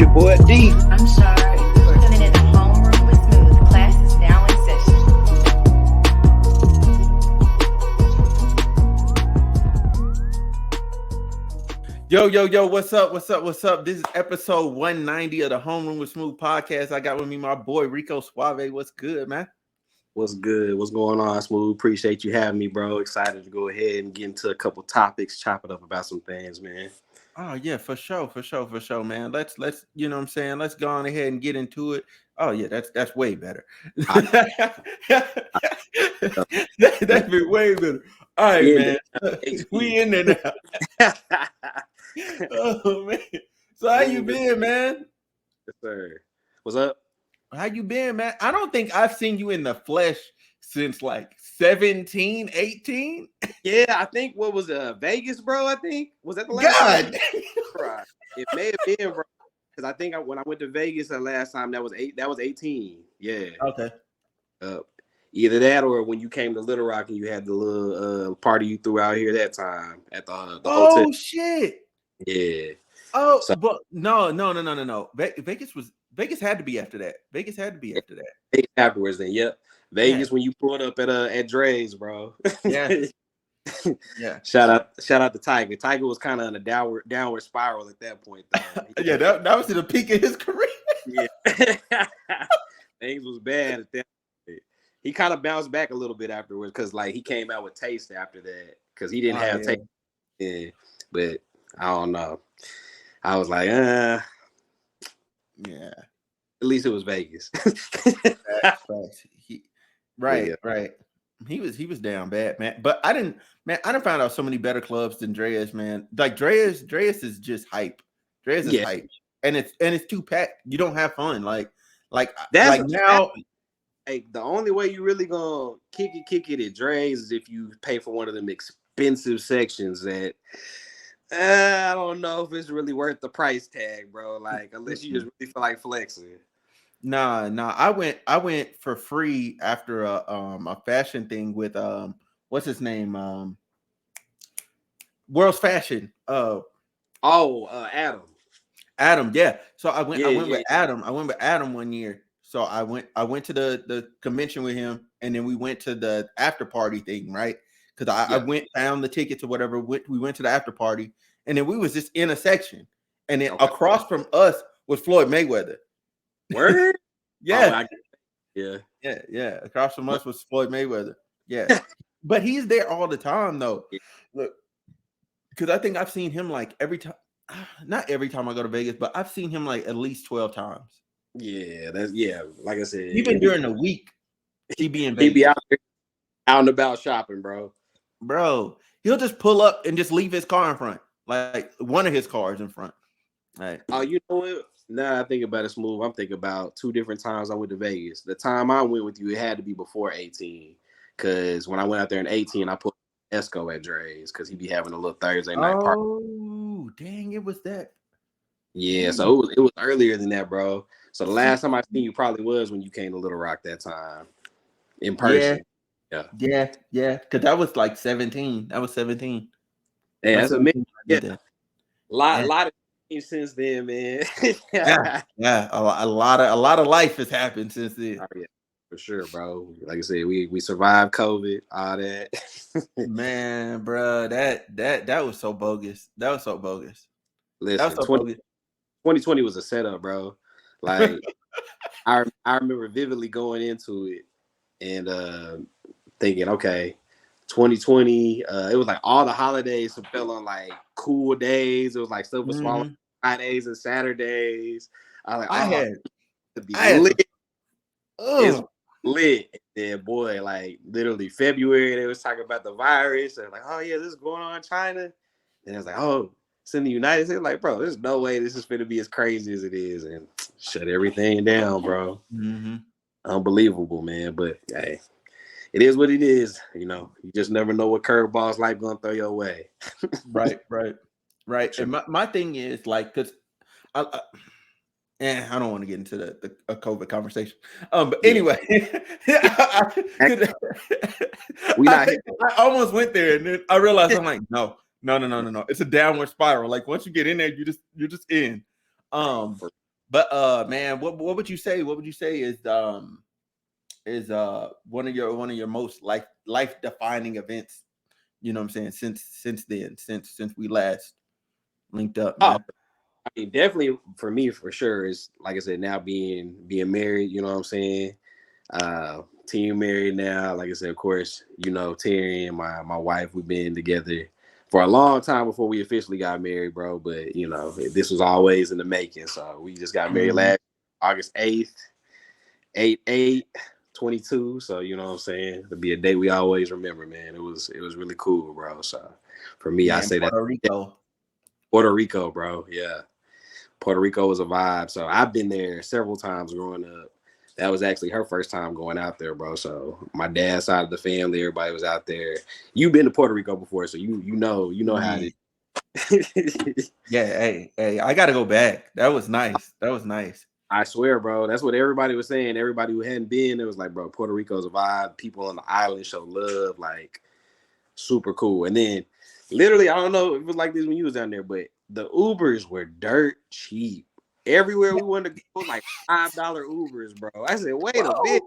your boy D. I'm sorry. We're tuning in to Homeroom with Smooth. Class is now in session. Yo, what's up? This is episode 190 of the Homeroom with Smooth podcast. I got with me my boy Rico Suave. What's good, man? What's good? What's going on, Smooth? Appreciate you having me, bro. Excited to go ahead and get into a couple topics, chop it up about some things, man. Oh yeah, for sure, man. Let's you know what I'm saying. Let's go on ahead and get into it. Oh yeah, that's way better. That'd be way better. All right, Yeah, man. We in there now. Oh man. So how you been, man? Yes, sir. What's up? How you been, man? I don't think I've seen you in the flesh since like 17, 18. Yeah, I think what was Vegas, bro? I think was that the last God. time? Right. It may have been, bro. Because I think when I went to Vegas the last time, that was 18. Yeah. Okay. Either that or when you came to Little Rock and you had the little party you threw out here that time at the hotel. Oh shit. Yeah. Oh, so, but no. Vegas had to be after that. Vegas Afterwards, then, yep. Vegas when you pulled up at Dre's, bro. Yeah. Yeah. Shout out to Tiger. Tiger was kind of in a downward spiral at that point, though. Yeah, that was at the peak of his career. Yeah. Things was bad at that point. He kind of bounced back a little bit afterwards because like he came out with Taste after that because he didn't have Taste. Yeah. But I don't know. I was like, yeah. At least it was Vegas. Right. He was down bad, man. But I didn't find out so many better clubs than Dre's, man. Like Dre's is just hype. Dre's is hype. And it's too packed. You don't have fun. Like now. Hey, the only way you really gonna kick it at Dre's is if you pay for one of them expensive sections that I don't know if it's really worth the price tag, bro. Like unless you just really feel like flexing. Nah. I went for free after a fashion thing with what's his name? World's Fashion. Adam. Adam, yeah. So I went with Adam. I went with Adam one year. So I went to the convention with him, and then we went to the after party thing, right? Because I found the tickets or whatever. We went to the after party, and then we was just in a section, and then across from us was Floyd Mayweather. Word? Yeah. Yeah. Across from us was Floyd Mayweather. Yeah. But he's there all the time though. Yeah. Look, because I think I've seen him like not every time I go to Vegas, but I've seen him like at least 12 times. Yeah, like I said. Even during the week, he be in Vegas. He be out and about shopping, bro. Bro, he'll just pull up and just leave his car in front. Like one of his cars in front. Right. Oh, you know what? Now I think about it, Smooth. I'm thinking about two different times I went to Vegas. The time I went with you, it had to be before 18. Because when I went out there in 18, I put Esco at Dre's because he'd be having a little Thursday night party. Oh, dang, it was that. Yeah, so it was earlier than that, bro. So the last time I seen you probably was when you came to Little Rock that time in person. Yeah. Because that was like 17. That was 17. Yeah, that's amazing. Yeah. A lot of things since then, man. yeah. A lot of life has happened since then. Oh, yeah, for sure, bro. Like I said, we survived COVID, all that. Man, bro, that was so bogus. That was so bogus. Listen, 2020 was a setup, bro. Like I remember vividly going into it and thinking, okay, 2020, it was like all the holidays fell on like cool days. It was like stuff was small Fridays and Saturdays. I was like, I had to be lit. It's lit. And boy, like literally February, they was talking about the virus. And like, oh yeah, this is going on in China. And it was like, oh, it's in the United States. Like, bro, there's no way this is going to be as crazy as it is. And shut everything down, bro. Unbelievable, man. But hey, it is what it is. You know, you just never know what curveballs life gonna throw your way. Right. And my thing is like, because I don't want to get into the COVID conversation. But anyway, I almost went there, and then I realized I'm like, no. It's a downward spiral. Like once you get in there, you're just in. But man, what would you say? What would you say is one of your most life defining events? You know what I'm saying? Since then, since we last linked up, Oh, man. I mean, definitely for me, for sure, is like I said, now being married. You know what I'm saying? Team married now. Like I said, of course, you know, Terry and my wife, we've been together for a long time before we officially got married, bro. But you know, this was always in the making. So we just got married last August 8th, 8/8/22. So you know what I'm saying? It'll be a day we always remember, man. It was really cool, bro. So for me, I Yeah, in say that Puerto Rico. Puerto Rico, bro. Yeah. Puerto Rico was a vibe. So I've been there several times growing up. That was actually her first time going out there, bro. So my dad's side of the family, everybody was out there. You've been to Puerto Rico before, so you know how Yeah. it is. Yeah, hey, I gotta go back. That was nice. That was nice. I swear, bro. That's what everybody was saying. Everybody who hadn't been, it was like, bro, Puerto Rico's a vibe. People on the island show love, like super cool. And then literally, I don't know if it was like this when you was down there, but the Ubers were dirt cheap. Everywhere we wanted to go, like $5 Ubers, bro. I said, wait a bit.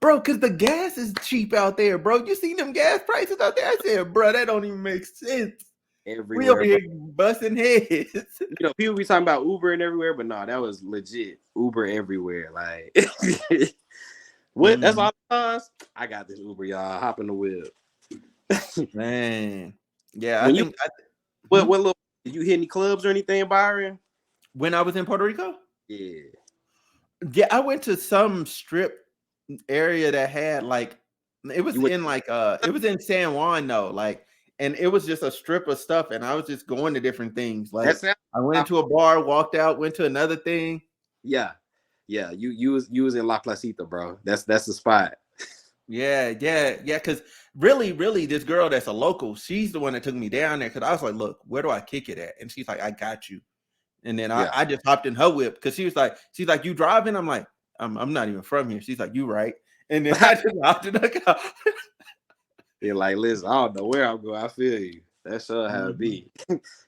Bro, because the gas is cheap out there, bro. You see them gas prices out there? I said, bro, that don't even make sense. We over Everywhere, bro. here busting heads. You know, people be talking about Uber and everywhere, but no, that was legit. Uber everywhere. Like what? That's all it was. I got this Uber, y'all. Hop in the wheel. Man. Yeah, When you what little did you hit any clubs or anything, Byron? When I was in Puerto Rico? Yeah. Yeah, I went to some strip area that had like it was You in like it was in San Juan though, like, and it was just a strip of stuff, and I was just going to different things. Like I went into a bar, walked out, went to another thing. Yeah. Yeah. You was in La Placita, bro. That's the spot. Yeah. Because really, this girl that's a local, she's the one that took me down there. Because I was like, "Look, where do I kick it at?" And she's like, "I got you." And then Yeah. I just hopped in her whip because she's like, "You driving?" I'm like, I'm not even from here." She's like, "You right?" And then I just hopped in her car. They're like, listen, I don't know where I'm going. I feel you. That's how it be.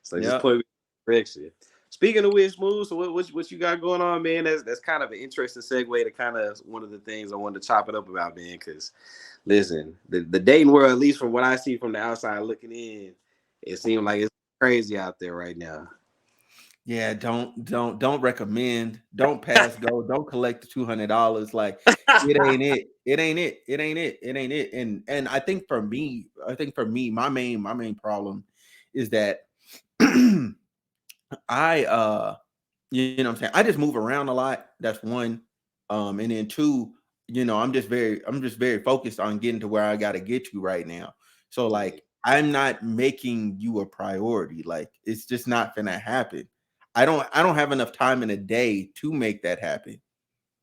So just Yep. put me in direction. Speaking of which, Smooth, so what you got going on, man? That's kind of an interesting segue to kind of one of the things I wanted to chop it up about, man. Because listen, the dating world, at least from what I see from the outside looking in, it seems like it's crazy out there right now. Yeah, don't recommend. Don't pass go. Don't collect the $200. Like it ain't it. It ain't it. It ain't it. It ain't it. And I think for me, my main problem is that I you know what I'm saying, I just move around a lot. That's one. And then two, I'm just very focused on getting to where I gotta get to right now. So like I'm not making you a priority. Like it's just not gonna happen. I don't have enough time in a day to make that happen.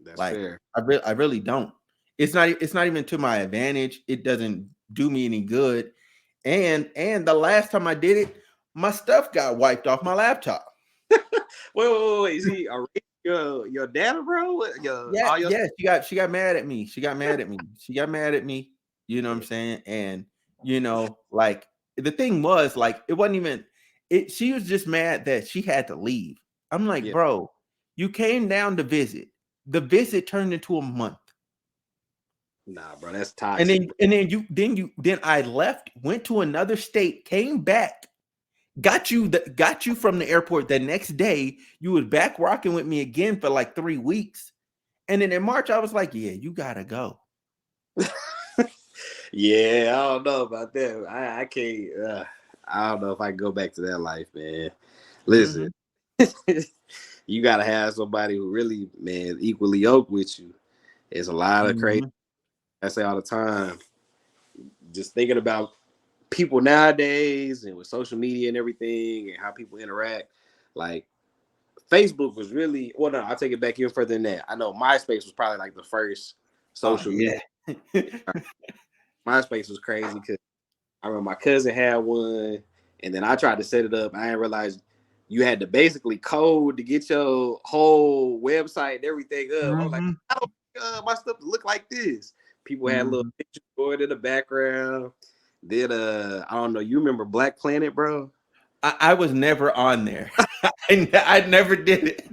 That's Like fair. I really don't. It's not even to my advantage. It doesn't do me any good. And the last time I did it, my stuff got wiped off my laptop. Wait. Is he your dad, bro? Yeah, All your yeah. She got mad at me. She got mad at me. She got mad at me. You know what I'm saying? And like the thing was, like, it wasn't even it. She was just mad that she had to leave. I'm like, yeah. bro, you came down to visit. The visit turned into a month. Nah, bro, that's And toxic. then I left, went to another state, came back, got you from the airport the next day. You was back rocking with me again for like 3 weeks. And then in March, I was like, yeah, you gotta go. Yeah, I don't know about that. I can't. I don't know if I can go back to that life, man. Listen, you gotta have somebody who really, man, equally yoked with you. It's a lot of crazy. I say all the time. Just thinking about people nowadays and with social media and everything and how people interact. Like Facebook was really well. No, I'll take it back even further than that. I know MySpace was probably like the first social media. MySpace was crazy because I remember my cousin had one, and then I tried to set it up. I didn't realize you had to basically code to get your whole website and everything up. I was like, I don't my stuff to look like this. People had little pictures going in the background. Then I don't know. You remember Black Planet, bro? I was never on there. I never did it.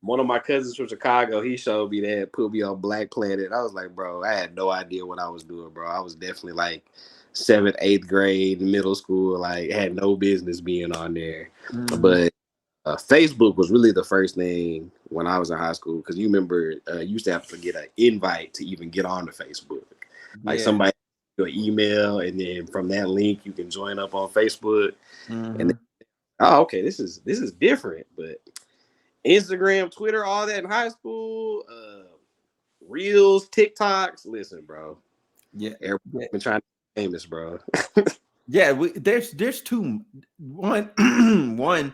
one of my cousins from Chicago, he showed me that, put me on Black Planet. I was like, bro, I had no idea what I was doing, bro. I was definitely like 7th, 8th grade, middle school, like had no business being on there. Mm-hmm. But Facebook was really the first thing when I was in high school, because you remember you used to have to get an invite to even get on the Facebook. Like somebody your email, and then from that link you can join up on Facebook. Mm-hmm. And then, okay, this is different. But Instagram, Twitter, all that in high school, Reels, TikToks. Listen, bro. Yeah, everybody's been trying to be famous, bro. There's one.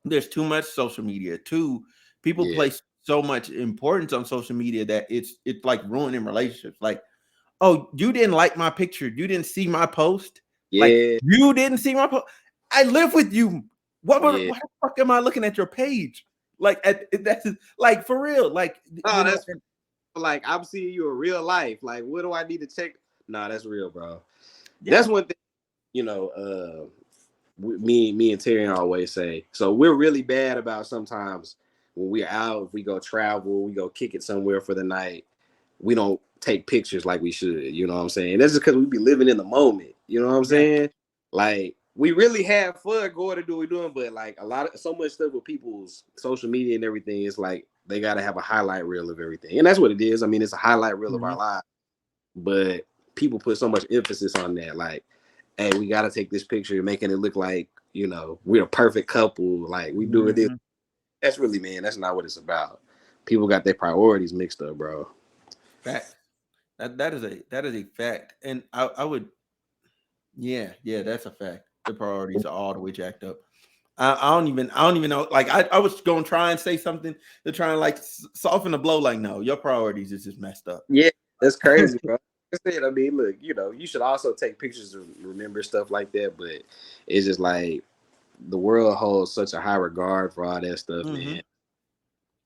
There's too much social media. Two, people place so much importance on social media that it's like ruining relationships. Like, oh, you didn't like my picture. You didn't see my post. Yeah. Like, you didn't see my post. I live with you. Why the fuck am I looking at your page? Like, that's like for real. Like, that's like I'm seeing you in real life. Like, what do I need to check? Nah, that's real, bro. Yeah. That's one thing. Me and Terry always say. So we're really bad about sometimes when we're out, if we go travel, we go kick it somewhere for the night, we don't take pictures like we should. You know what I'm saying? That's just because we be living in the moment. You know what I'm saying? Like, we really have fun going to do what we're doing, but like so much stuff with people's social media and everything, it's like they got to have a highlight reel of everything. And that's what it is. I mean, it's a highlight reel of our lives, but people put so much emphasis on that. Like, hey, we got to take this picture, making it look like, we're a perfect couple. Like, we doing this. That's really, man, that's not what it's about. People got their priorities mixed up, bro. Fact. That is a fact. And I would, that's a fact. The priorities are all the way jacked up. I don't even know. Like, I was going to try and say something to try and like soften the blow. Like, no, your priorities is just messed up. Yeah, that's crazy, bro. I mean, look, you should also take pictures to remember stuff like that, but it's just like the world holds such a high regard for all that stuff, man.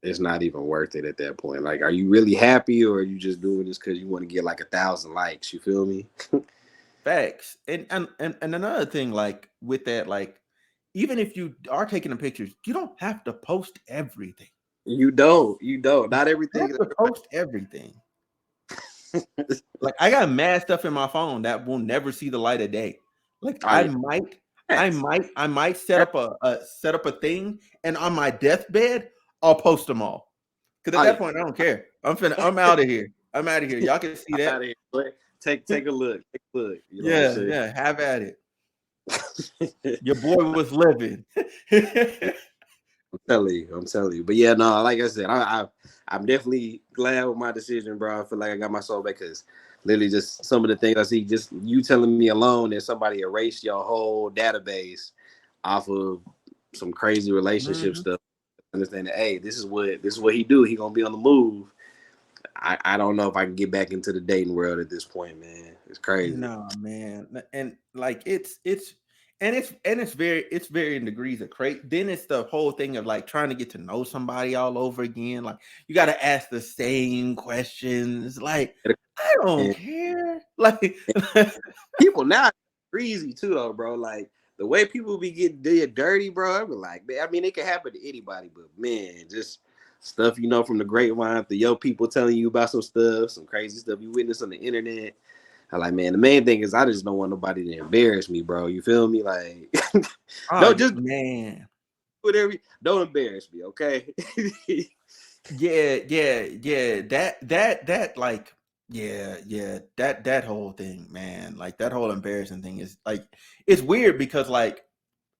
It's not even worth it at that point. Like, are you really happy, or are you just doing this because you want to get like 1,000 likes? You feel me? Facts. And another thing, like with that, like even if you are taking the pictures, you don't have to post everything. You don't. Not everything. You have to post everything. Like, I got mad stuff in my phone that will never see the light of day. Like, I might set up a thing, and on my deathbed, I'll post them all. Because at that point, I don't care. I'm out of here. I'm out of here. Y'all can see that. Take a look. Take a look. You know have at it. Your boy was living. I'm telling you. But yeah, no, like I said, I'm definitely glad with my decision, bro. I feel like I got my soul back, because literally just some of the things I see, just you telling me alone that somebody erased your whole database off of some crazy relationship stuff. Understand that, hey, this is what he do. He gonna be on the move. I don't know if I can get back into the dating world at this point, man. It's crazy. No, man. And like it's very in degrees of crazy. Then it's the whole thing of like trying to get to know somebody all over again. Like, you got to ask the same questions. Like, I don't care. Like, people now crazy too, though, bro. Like, the way people be getting dirty, bro. I be like, man, I mean, it can happen to anybody, but man, just stuff from the grapevine, to your people telling you about some stuff, some crazy stuff you witness on the internet. I like, man, the main thing is I just don't want nobody to embarrass me, bro. You feel me? Like, man, whatever. Don't embarrass me, okay? That whole thing, man. Like, that whole embarrassing thing is like, it's weird because like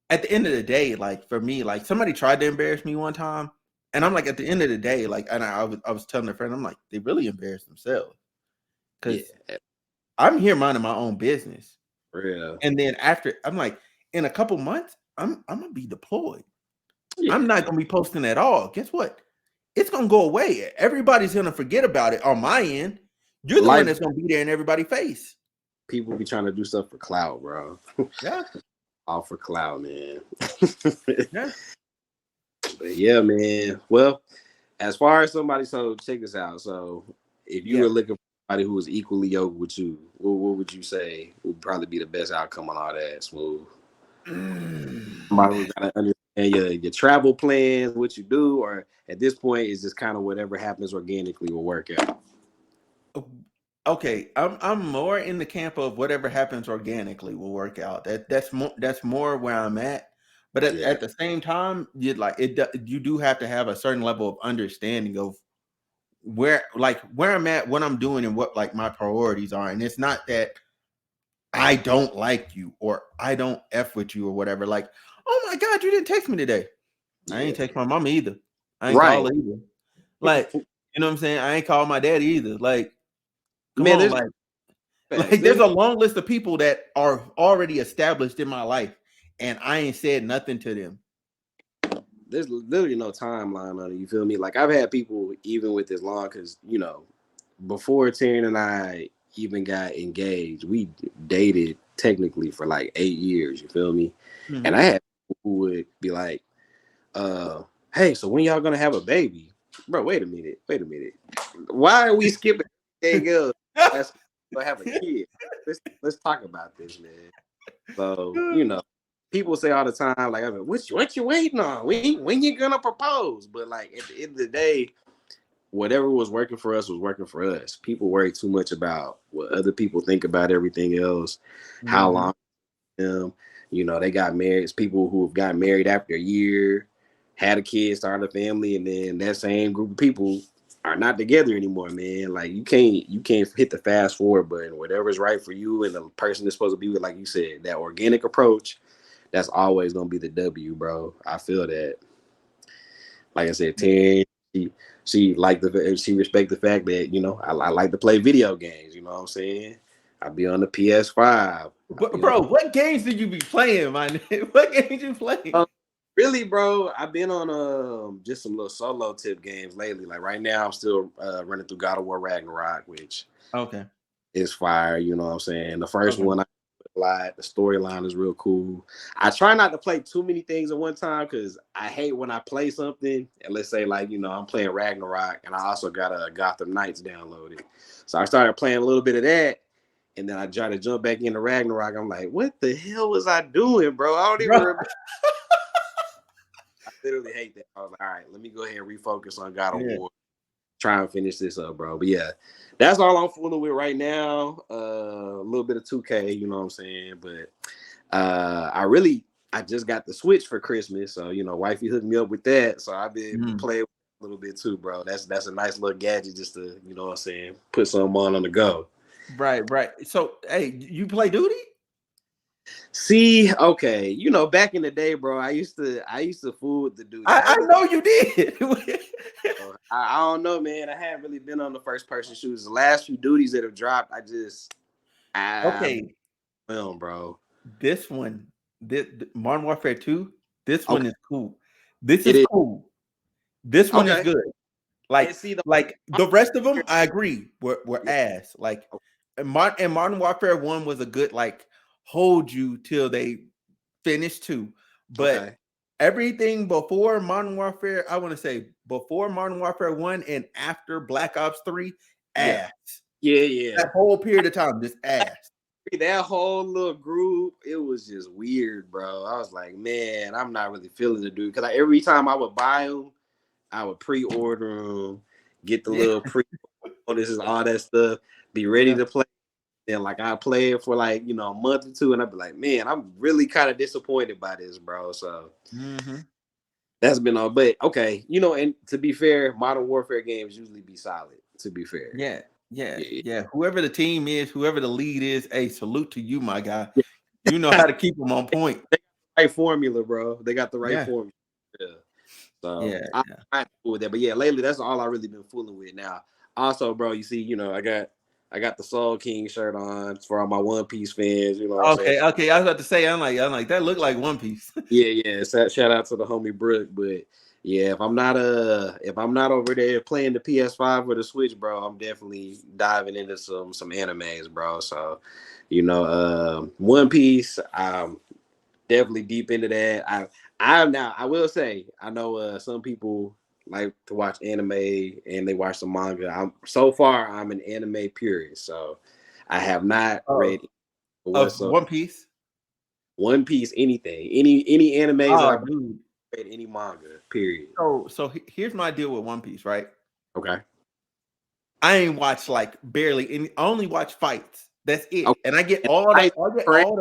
at the end of the day, like for me, like somebody tried to embarrass me one time, and I'm like, at the end of the day, like, and I was telling a friend, I'm like, they really embarrassed themselves, because I'm here minding my own business. Yeah. And then after, I'm like, in a couple months, I'm gonna be deployed. Yeah. I'm not gonna be posting at all. Guess what? It's gonna go away. Everybody's gonna forget about it on my end. You're the one that's gonna be there in everybody's face. People be trying to do stuff for clout, bro. Yeah. All for clout, man. Yeah. But yeah, man. Well, as far as somebody, so check this out. So if you were looking for somebody who was equally yoked with you, what would you say would probably be the best outcome on all that? Smooth. Somebody who gotta understand and your travel plans, what you do, or at this point, it's just kind of whatever happens organically will work out. Okay, I'm more in the camp of whatever happens organically will work out. That's more where I'm at. But Yeah, at the same time, you do have to have a certain level of understanding of where I'm at, what I'm doing, and what like my priorities are. And it's not that I don't like you or I don't F with you or whatever. Like, oh my God, you didn't text me today. I ain't yeah, text my mama either. I ain't call right. her either. Like, you know what I'm saying? I ain't call my daddy either. Like, come Man, on, there's like facts. there's a long list of people that are already established in my life, and I ain't said nothing to them. There's literally no timeline on it. You feel me? Like I've had people even with this long, because before Taryn and I even got engaged, we dated technically for like 8 years. You feel me? Mm-hmm. And I had people who would be like, "Hey, so when y'all gonna have a baby, bro? Wait a minute. Why are we skipping everything else? That's gonna have a kid. Let's talk about this, man." So people say all the time, like, what you waiting on? When you gonna propose? But like at the end of the day, whatever was working for us was working for us. People worry too much about what other people think about everything else, how Mm-hmm. long them. They got married. It's people who have got married after a year, had a kid, started a family, and then that same group of people are not together anymore, man. Like you can't hit the fast forward button. Whatever's right for you and the person that's supposed to be with, like you said, that organic approach, that's always gonna be the W, bro. I feel that. Like I said, Taryn, she respect the fact that I like to play video games. You know what I'm saying? I be on the PS5. But bro, what games did you be playing, man? What games you playing? Really, bro, I've been on just some little solo tip games lately. Like right now, I'm still running through God of War Ragnarok, which Okay. is fire. You know what I'm saying? The first Okay. one, I like the storyline is real cool. I try not to play too many things at one time because I hate when I play something and let's say like I'm playing Ragnarok and I also got a Gotham Knights downloaded, so I started playing a little bit of that. And then I try to jump back into Ragnarok. I'm like, what the hell was I doing, bro? I don't even Bro. remember. I literally hate that. I was like, all right, let me go ahead and refocus on God of Yeah. War. Try and finish this up, bro. But yeah, that's all I'm fooling with right now. A little bit of 2K, you know what I'm saying? But I just got the Switch for Christmas. So, wifey hooked me up with that. So I've been playing a little bit too, bro. That's a nice little gadget just to, you know what I'm saying, put something on the go. Right. So, hey, you play Duty? See, okay, back in the day, bro, I used to fool with the dude. I know you did. I don't know, man. I haven't really been on the first person shooters. The last few duties that have dropped, Okay. Film, bro. This one, this Modern Warfare 2, this one Okay. is cool. This It is is cool. This one is okay. good. And see Like the rest of them, I agree. Were yeah. ass. Like and Modern Warfare 1 was a good like hold you till they finish 2. But Okay. everything before Modern Warfare, I want to say before Modern Warfare 1 and after Black Ops 3, Yeah. ass. Yeah. That whole period of time, just ass. That whole little group, it was just weird, bro. I was like, man, I'm not really feeling the dude because every time I would buy them, I would pre-order them, get the little this is all that stuff, be ready to play. Then like I play it for like a month or two, and I'd be like, man, I'm really kind of disappointed by this, bro. So that's been all. But okay, and to be fair, Modern Warfare games usually be solid. To be fair, yeah. Whoever the team is, whoever the lead is, hey, salute to you, my guy. You know how to keep them on point. They got the right formula, bro. They got the right formula. Yeah. So I'm cool with that. But yeah, lately that's all I really been fooling with. Now, also, bro, you see, I got the Soul King shirt on for all my One Piece fans. You know what I'm saying? Okay. I was about to say, I'm like that looked like One Piece. Yeah. Shout out to the homie Brooke. But yeah, if I'm not over there playing the PS5 or the Switch, bro, I'm definitely diving into some animes, bro. So, One Piece, I'm definitely deep into that. I will say, I know some people like to watch anime and they watch some manga. I'm an anime purist, so I have not read Of One Piece. One Piece, anything, any animes that Oh, I dude. read any manga. Period. So here's my deal with One Piece, right? Okay. I ain't watched like barely any. I only watch fights. That's it. Okay. And I get And all the, I correct.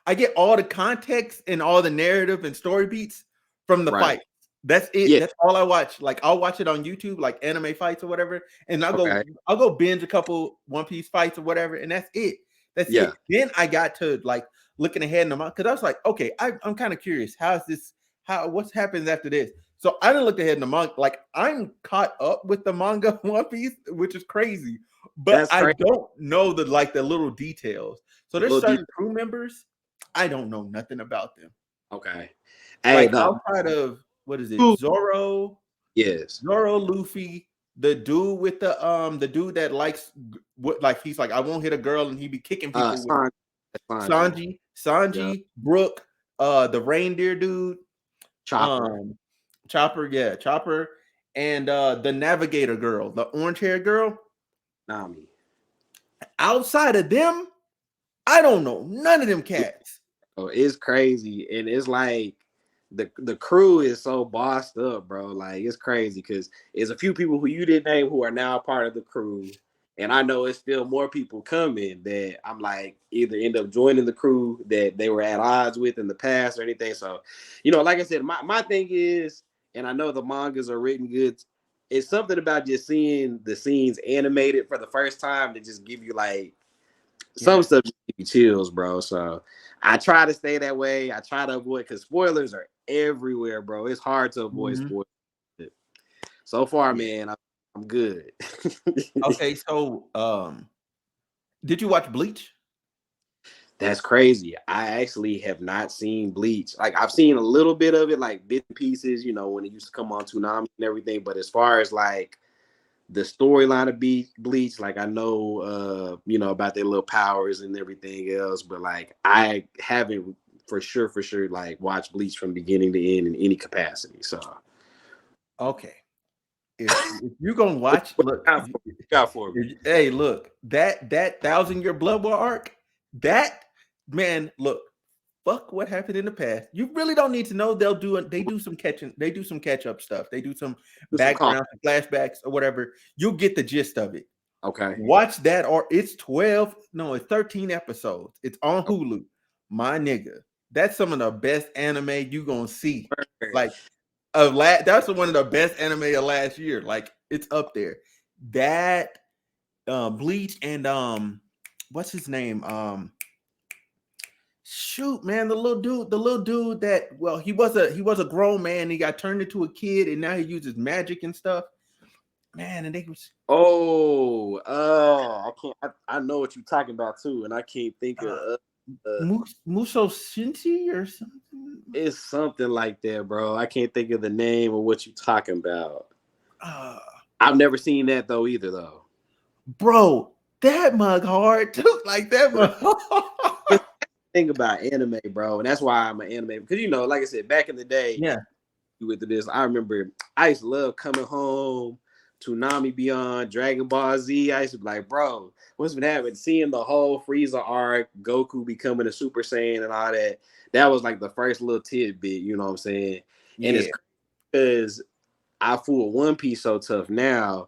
I get all the context and all the narrative and story beats from the Right. fight. That's it. Yeah. That's all I watch. Like I'll watch it on YouTube, like anime fights or whatever, and Okay. I'll go binge a couple One Piece fights or whatever, and that's it. That's Yeah. it. Then I got to like looking ahead in the month because I was like, okay, I'm kind of curious. How's this? What happens after this? So I didn't look ahead in the manga. Like I'm caught up with the manga One Piece, which is crazy. But That's I crazy. don't know the little details. So there's Little certain crew members I don't know nothing about them. Okay. Hey, Like no. outside of what is it? Ooh. Zoro, Yes. Luffy, the dude with the dude that likes what like he's like I won't hit a girl and he be kicking people with Sanji. Sanji, Yep. Brook, the reindeer dude, Chopper. Chopper, and the navigator girl, the orange hair girl. Nami. Outside of them, I don't know none of them cats. Oh, it's crazy, and it's like the crew is so bossed up, bro. Like it's crazy because there's a few people who you didn't name who are now part of the crew, and I know it's still more people coming that I'm like either end up joining the crew that they were at odds with in the past or anything. So, like I said, my thing is, and I know the mangas are written good. It's something about just seeing the scenes animated for the first time that just give you like some stuff give you chills, bro. So I try to stay that way. I try to avoid because spoilers are everywhere, bro. It's hard to avoid spoilers. So far, man, I'm good. Okay, so did you watch Bleach? That's crazy. I actually have not seen Bleach. Like I've seen a little bit of it, like bits and pieces, when it used to come on Toonami and everything. But as far as like the storyline of Bleach, like I know, about their little powers and everything else, but like I haven't for sure, like watched Bleach from beginning to end in any capacity. So, okay, if you're gonna watch, look, got for me. Hey, look, that 1,000-year Blood War arc, that man, look, fuck what happened in the past. You really don't need to know. They do some catch up stuff. They do some background flashbacks or whatever. You'll get the gist of it. Okay. Watch that, or it's 13 episodes. It's on Hulu. My nigga, that's some of the best anime you gonna see. Like that's one of the best anime of last year. Like it's up there. That Bleach and what's his name? Shoot, man, the little dude that he was a grown man. He got turned into a kid, and now he uses magic and stuff. Man, and they was I can't. I know what you're talking about too, and I can't think of Muso Shinji or something. It's something like that, bro. I can't think of the name of what you're talking about. I've never seen that though either, though. Bro, that mug hard too, like that mug. Think about anime, bro, and that's why I'm an anime because like I said, back in the day, with this, I remember I used to love coming home. Toonami Beyond, Dragon Ball Z. I used to be like, bro, what's been happening? Seeing the whole Frieza arc, Goku becoming a Super Saiyan and all that. That was like the first little tidbit, you know what I'm saying? And it's because I fool One Piece so tough now.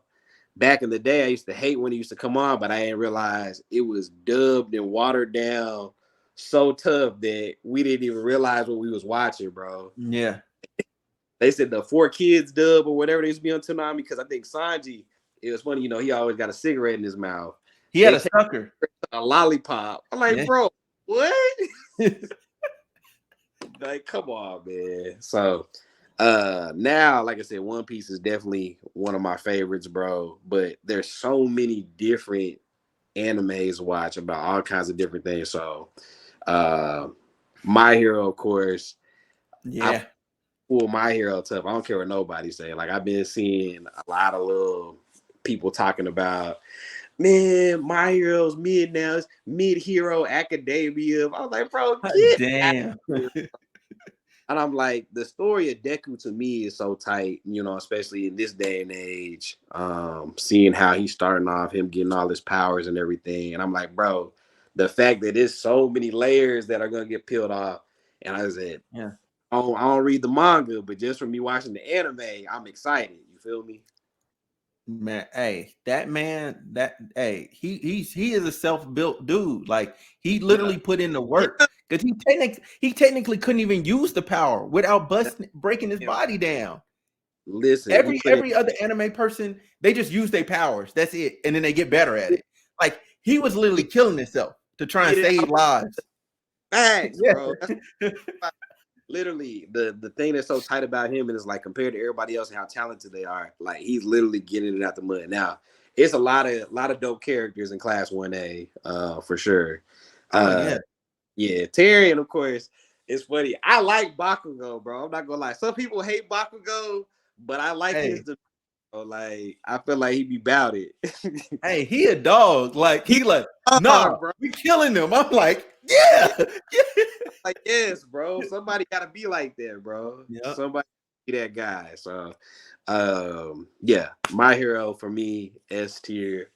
Back in the day, I used to hate when it used to come on, but I didn't realize it was dubbed and watered down so tough that we didn't even realize what we was watching, bro. Yeah. They said the 4Kids dub or whatever they used to be on Toonami because I think Sanji, it was funny, he always got a cigarette in his mouth. He had a sucker. A lollipop. I'm like, bro, what? Like, come on, man. So now, like I said, One Piece is definitely one of my favorites, bro. But there's so many different animes to watch about all kinds of different things. So My Hero, of course. Yeah. My Hero tough. I don't care what nobody say. Like I've been seeing a lot of little people talking about, man, My Hero's mid now. It's Mid-Hero Academia. I was like, bro, damn. And I'm like, the story of Deku to me is so tight, especially in this day and age. Seeing how he's starting off, him getting all his powers and everything. And I'm like, bro, the fact that there's so many layers that are gonna get peeled off. And I said, I don't read the manga, but just from me watching the anime, I'm excited. You feel me? Man, hey, he is a self-built dude. Like he literally put in the work because he technically couldn't even use the power without breaking his body down. Listen, Every other anime person, they just use their powers. That's it, and then they get better at it. Like he was literally killing himself to try and save lives. Facts, bro. That's literally the thing that's so tight about him, and is like compared to everybody else and how talented they are. Like he's literally getting it out the mud. Now it's a lot of dope characters in Class 1A, for sure. Yeah, Terry, and of course, it's funny. I like Bakugo, bro. I'm not gonna lie. Some people hate Bakugo, but I like his. Like I feel like he be about it. Hey, he a dog. Like he like, nah, bro, we killing them. I'm like, yeah. Like yes, bro. Somebody gotta be like that, bro. Yep. Somebody be that guy. So, yeah, my hero for me, S tier.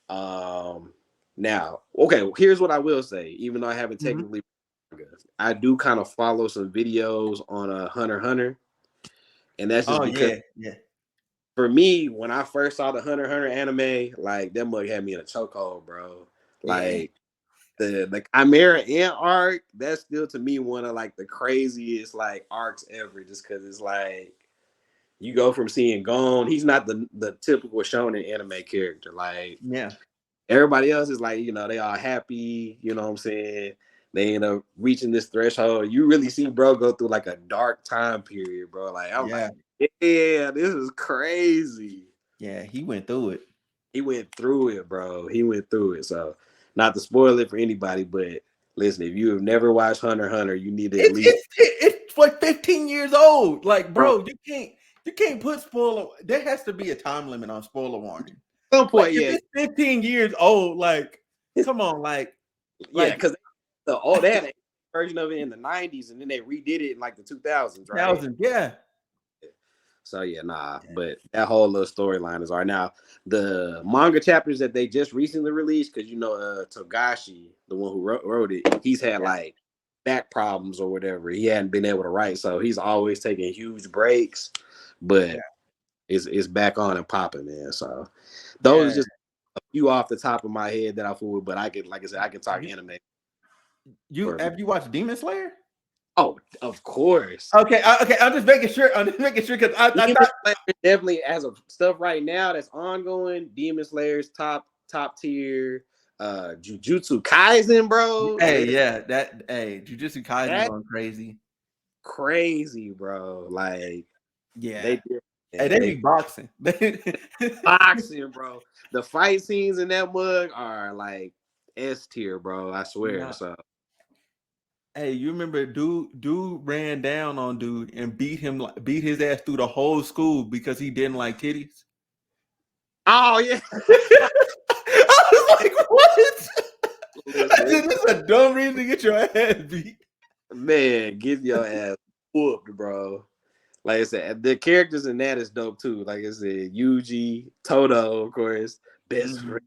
Now, okay, here's what I will say. Even though I haven't technically, I do kind of follow some videos on Hunter x Hunter, and that's just because. Yeah. For me, when I first saw the Hunter x Hunter anime, like that mug had me in a chokehold, bro. Like the Chimera Ant arc, that's still to me one of like the craziest like arcs ever, just because it's like you go from seeing Gon, he's not the typical shonen anime character. Like everybody else is like, they all happy, you know what I'm saying? They end up reaching this threshold. You really see bro go through like a dark time period, bro. Like I'm like, yeah, this is crazy. Yeah, he went through it. He went through it, bro. He went through it. So, not to spoil it for anybody, but listen, if you have never watched Hunter x Hunter, you need to at least. It's like 15 years old. Like, bro, you can't put spoiler. There has to be a time limit on spoiler warning. At some point, if it's 15 years old, like, come on, like, because they had a version of it in the 90s, and then they redid it in like the 2000s, right? Yeah. So but that whole little storyline is all right. Now the manga chapters that they just recently released, because Togashi, the one who wrote it, he's had like back problems or whatever. He hadn't been able to write, so he's always taking huge breaks. But it's back on and popping, man. So those are just a few off the top of my head that I fool with. But I could, like I said, I can talk anime. Have you watched Demon Slayer? Oh, of course. Okay. I'm just making sure because I thought definitely, as of stuff right now that's ongoing, Demon Slayer's top tier. Jujutsu Kaisen, bro. Jujutsu Kaisen going crazy, bro. Like, they be boxing. Boxing, bro. The fight scenes in that mug are like S tier, bro. I swear. So. Hey, you remember dude ran down on dude and beat his ass through the whole school because he didn't like titties? Oh yeah. I was like, what? This is a dumb reason to get your ass beat. Man, get your ass whooped, bro. Like I said, the characters in that is dope too. Like I said, Yuji, Toto, of course, best friend.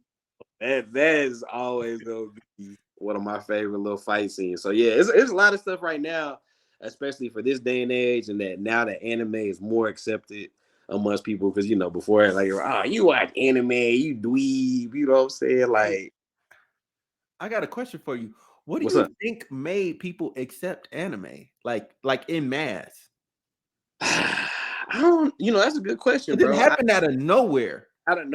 That is always gonna be one of my favorite little fight scenes. So yeah, it's a lot of stuff right now, especially for this day and age, and that now that anime is more accepted amongst people, because before, like, you watch anime, you dweeb, you know what I'm saying? Like, I got a question for you. What do you think made people accept anime, like in mass? I don't, that's a good question, it bro. It happened out of nowhere. And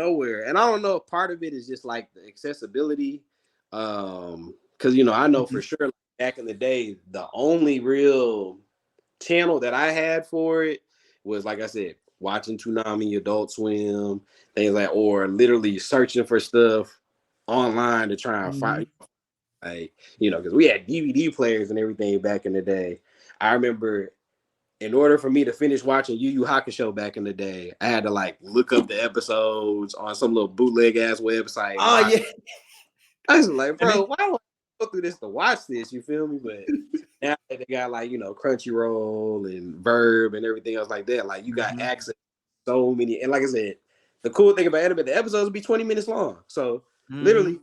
I don't know if part of it is just like the accessibility, because I know for sure, like, back in the day, the only real channel that I had for it was, like I said, watching Toonami, Adult Swim, things like, or literally searching for stuff online to try and find, like, because we had DVD players and everything back in the day. I remember, in order for me to finish watching Yu Yu Hakusho back in the day, I had to like look up the episodes on some little bootleg ass website. Oh yeah. I was like, bro, why do I go through this to watch this? You feel me? But now that they got like, Crunchyroll and Verb and everything else like that, like you got access to so many. And like I said, the cool thing about anime, the episodes will be 20 minutes long. So literally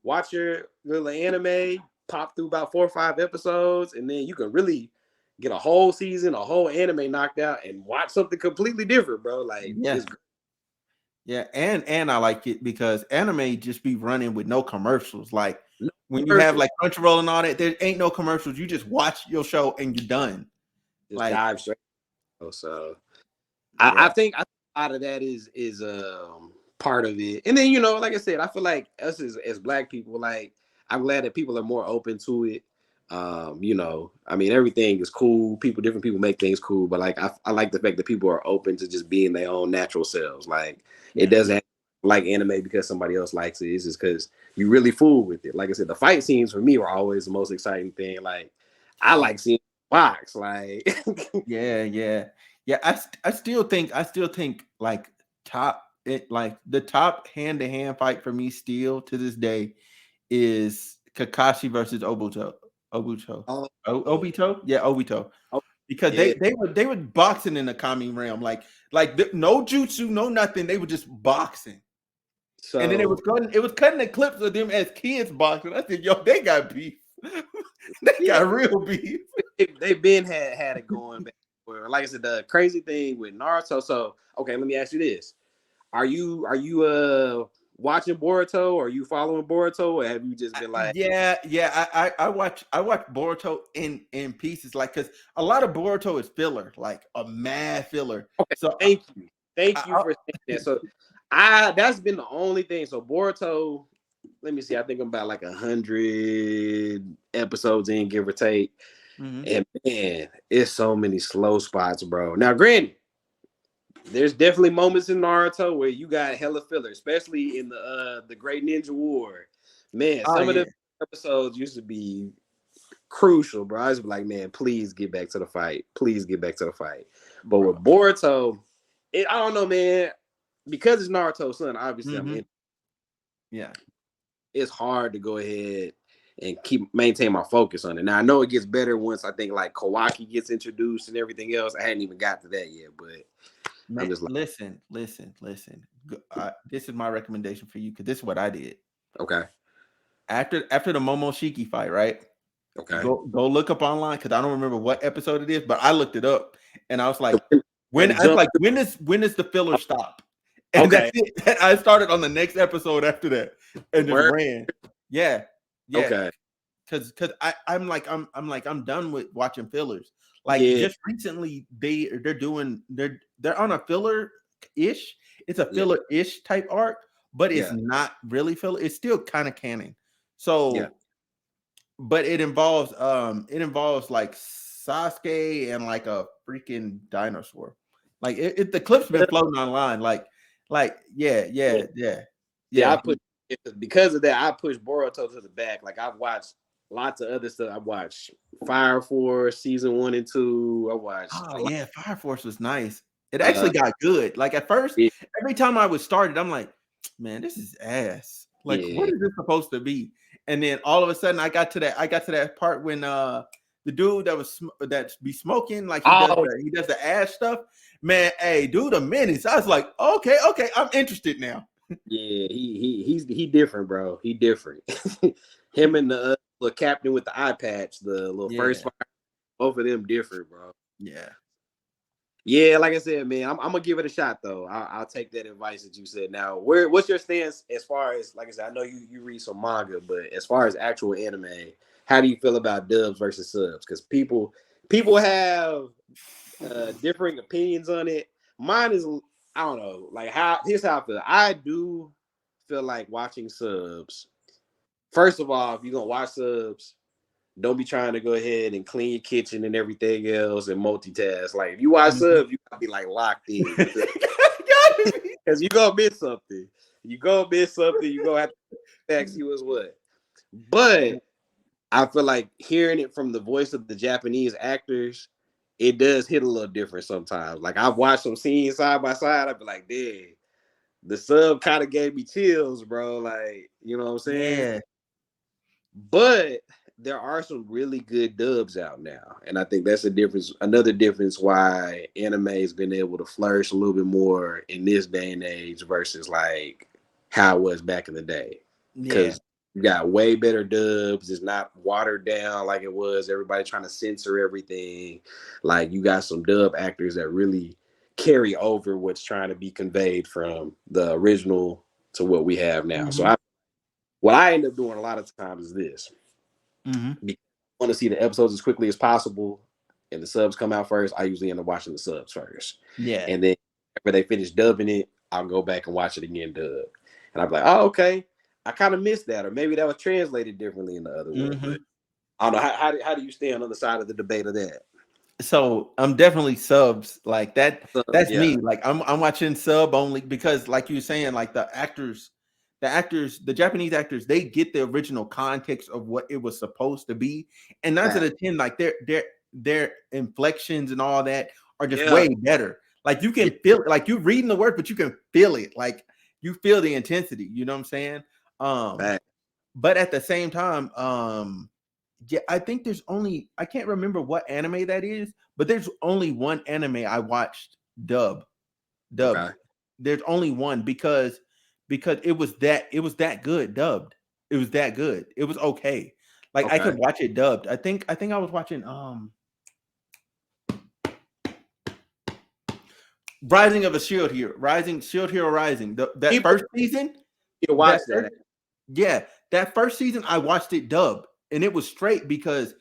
watch your little anime, pop through about 4 or 5 episodes, and then you can really get a whole season, a whole anime knocked out, and watch something completely different, bro. Like, it's great. Yeah, and I like it because anime just be running with no commercials. Like No when you have commercials. like Crunchyroll and all that, there ain't no commercials. You just watch your show and you're done. Just Like, dive straight. So yeah. I think a lot of that is part of it. And then, like I said, I feel like us as Black people, like, I'm glad that people are more open to it. I mean, everything is cool. Different people make things cool, but like I like the fact that people are open to just being their own natural selves. Like, it doesn't like anime because somebody else likes it. It's just because you really fool with it. Like I said, the fight scenes for me were always the most exciting thing. Like, I like seeing box. Like, yeah. I still think like the top hand-to-hand fight for me still to this day is Kakashi versus Obito. Obito? Yeah, Obito. Oh, Because yeah. they were boxing in the Kami realm, like no jutsu, no nothing. They were just boxing. So, and then it was cutting the clips of them as kids boxing. I said, yo, they got beef. They got real beef. They've been had it going back. Like I said, the crazy thing with Naruto. So, okay, let me ask you this: Are you watching Boruto? Or are you following Boruto, or have you just been like, I watch Boruto in pieces, like, because a lot of Boruto is filler, like a mad filler. Okay, so thank you for saying that. So that's been the only thing. So Boruto, let me see. I think I'm about like 100 episodes in, give or take. Mm-hmm. And man, it's so many slow spots, bro. Now, granted, there's definitely moments in Naruto where you got hella filler, especially in the Great Ninja War. Man, some of the episodes used to be crucial, bro. I was like, man, please get back to the fight. Please get back to the fight. But with Boruto, I don't know, man. Because it's Naruto's son, obviously, I'm in. Yeah, it's hard to go ahead and maintain my focus on it. Now I know it gets better once I think like Kawaki gets introduced and everything else. I hadn't even got to that yet, but man, I'm just like, listen. This is my recommendation for you because this is what I did. Okay. After the Momoshiki fight, right? Okay. Go look up online because I don't remember what episode it is, but I looked it up and I was like, when does the filler stop? And that's it. I started on the next episode after that and just ran. Yeah. Okay. Because I'm done with watching fillers. Like just recently, they're on a filler-ish. It's a filler-ish type arc, but it's not really filler. It's still kind of canon. So, but it involves like Sasuke and like a freaking dinosaur. Like the clip's been floating online. Because of that, I pushed Boruto to the back. Like, I've watched lots of other stuff. I watched Fire Force season 1 and 2. I watched. Fire Force was nice. It actually got good. Like at first, every time I was started, I'm like, man, this is ass. Like, what is this supposed to be? And then all of a sudden, I got to that part when the dude that be smoking, like he does the ass stuff. Man, hey, dude, a menace. I was like, okay, I'm interested now. Yeah, he different, bro. He different. Him and the little captain with the eye patch, the little first fire, both of them different, bro. Yeah, like I said, man, I'm gonna give it a shot though. I'll take that advice that you said. Now, what's your stance as far as, like I said, I know you read some manga, but as far as actual anime, how do you feel about dubs versus subs? Because people have differing opinions on it. Mine is, I don't know, like here's how I feel. I do feel like watching subs. First of all, if you're gonna watch subs, don't be trying to go ahead and clean your kitchen and everything else and multitask. Like, if you watch subs, you gotta be like locked in because you're gonna miss something. You're gonna have to see what's what. But I feel like hearing it from the voice of the Japanese actors, it does hit a little different sometimes. Like, I've watched some scenes side by side. I'd be like, dang, the sub kind of gave me chills, bro. Like, you know what I'm saying? Yeah. But there are some really good dubs out now. And I think that's another difference why anime has been able to flourish a little bit more in this day and age versus like how it was back in the day. Because You got way better dubs. It's not watered down like it was. Everybody trying to censor everything. Like you got some dub actors that really carry over what's trying to be conveyed from the original to what we have now. So what I end up doing a lot of times is this. Because I want to see the episodes as quickly as possible, and the subs come out first. I usually end up watching the subs first. Yeah. And then after they finish dubbing it, I'll go back and watch it again dub. And I'm like, oh, okay. I kind of missed that, or maybe that was translated differently in the other one. But I don't know. How do you stand on the side of the debate of that? So I'm definitely subs like that. That's me. Like I'm watching sub only because, like you were saying, like the Japanese actors, they get the original context of what it was supposed to be, and 9 to the 10, like their inflections and all that are just way better. Like you can feel it, like you're reading the word, but you can feel it. Like you feel the intensity. You know what I'm saying? But at the same time, yeah, I think there's only, I can't remember what anime that is, but there's only one anime I watched dub. Okay. There's only one because it was that good dubbed. It was that good. It was okay. Like I could watch it dubbed. I think I was watching Rising of a Shield Hero, Shield Hero Rising. That first season. You watch that. Yeah, that first season I watched it dubbed, and it was straight because,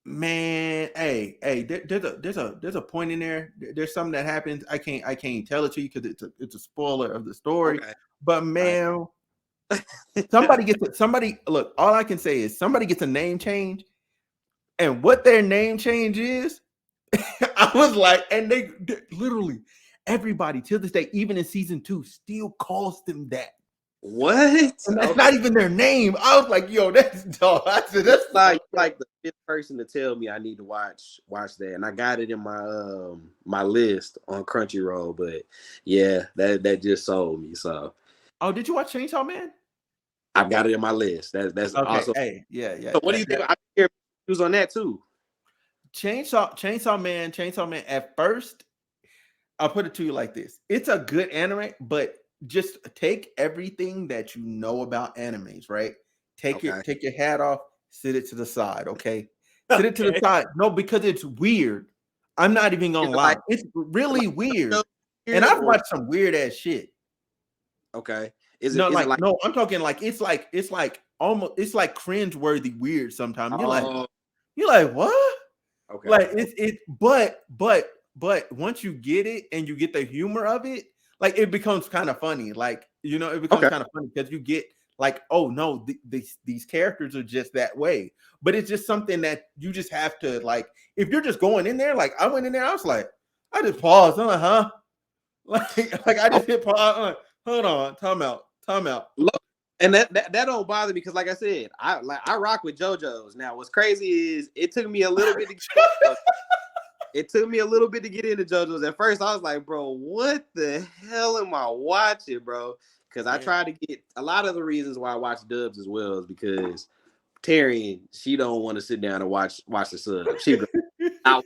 man, there's a point in there. There's something that happens. I can't tell it to you because it's a spoiler of the story. Okay. But man, somebody look. All I can say is somebody gets a name change, and what their name change is, I was like, and they literally everybody till this day, even in season 2, still calls them that. What? And that's not even their name. I was like, yo, that's dog. I said, that's like the fifth person to tell me I need to watch that. And I got it in my my list on Crunchyroll, but yeah, that just sold me. So did you watch Chainsaw Man? I've got it in my list. That's okay. Awesome. Hey, yeah. So what do you think? I hear he was on that too. Chainsaw Man, at first, I'll put it to you like this. It's a good anime, but just take everything that you know about animes, right? Take your hat off, sit it to the side, okay? Sit it to the side. No, because it's weird. I'm not even gonna lie. It's really weird. And I've watched some weird ass shit. Okay. No, I'm talking like it's like almost it's like cringe-worthy weird sometimes. You're like, what? Okay. Like but once you get it and you get the humor of it, like it becomes kind of funny. Like, you know, it becomes kind of funny because you get like, oh no, these characters are just that way. But it's just something that you just have to, like, if you're just going in there, like I went in there, I was like, I just paused. I'm like, huh? Like I just hit pause. Like, hold on, time out. Look, and that don't bother me because, like I said, I rock with JoJo's. Now, what's crazy is it took me a little bit to It took me a little bit to get into JoJo's. At first, I was like, bro, what the hell am I watching, bro? Because I tried to get a lot of the reasons why I watch dubs as well is because Terry, she don't want to sit down and watch the sub. She I